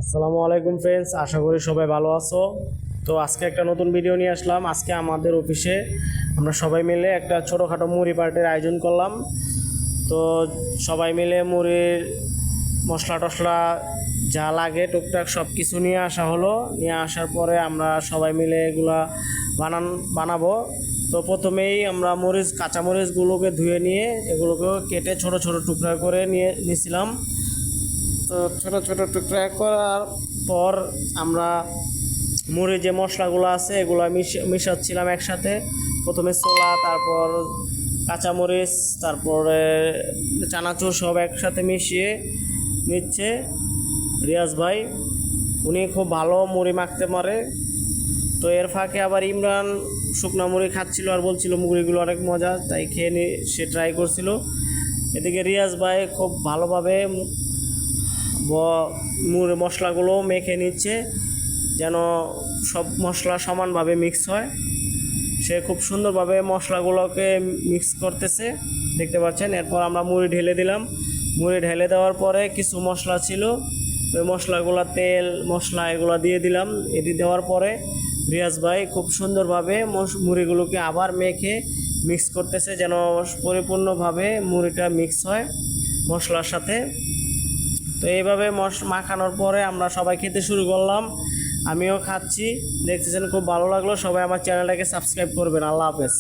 আসসালামু আলাইকুম ফ্রেন্ডস, আশা করি সবাই ভালো আছো। তো আজকে একটা নতুন ভিডিও নিয়ে আসলাম। আজকে আমাদের অফিসে আমরা সবাই মিলে একটা ছোটোখাটো মুড়ি পার্টির আয়োজন করলাম। তো সবাই মিলে মুড়ির মশলা টশলা যা লাগে টুকটাক সব কিছু নিয়ে আসা হলো। নিয়ে আসার পরে আমরা সবাই মিলে এগুলা বানাবো। তো প্রথমেই আমরা কাঁচা মরিচগুলোকে ধুয়ে নিয়ে এগুলোকে কেটে ছোট ছোট টুকরা করে নিয়েছিলাম। তো ছোট ছোট টুকরা করার পর আমরা মুড়ি যে মশলাগুলো আছে এগুলো মিশাচ্ছিলাম একসাথে। প্রথমে ছোলা, তারপর কাঁচামরিচ, তারপরে চানাচুর সব একসাথে মিশিয়ে নিচ্ছে রিয়াজ ভাই। উনি খুব ভালো মুড়ি মাখতে পারে। তো এর ফাঁকে আবার ইমরান শুকনা মুড়ি খাচ্ছিল আর বলছিল মুড়িগুলো অনেক মজা, তাই খেয়ে সে ট্রাই করছিল। এদিকে রিয়াজ ভাই খুব ভালোভাবে মুড়ি মশলাগুলো মেখে নিচ্ছে যেন সব মশলা সমানভাবে মিক্স হয়। সে খুব সুন্দরভাবে মশলাগুলোকে মিক্স করতেছে, দেখতে পাচ্ছেন। এরপর আমরা মুড়ি ঢেলে দিলাম। মুড়ি ঢেলে দেওয়ার পরে কিছু মশলা ছিল, ওই মশলাগুলো তেল মশলা এগুলো দিয়ে দিলাম। এটি দেওয়ার পরে রিয়াজ ভাই খুব সুন্দরভাবে মুড়িগুলোকে আবার মেখে মিক্স করতেছে যেন পরিপূর্ণভাবে মুড়িটা মিক্স হয় মশলার সাথে। তো এইভাবে মাখানোর পরে আমরা সবাই খেতে শুরু করলাম। আমিও খাচ্ছি, দেখতেছেন, খুব ভালো লাগলো। সবাই আমার চ্যানেলটাকে সাবস্ক্রাইব করবেন। আল্লাহ হাফেজ।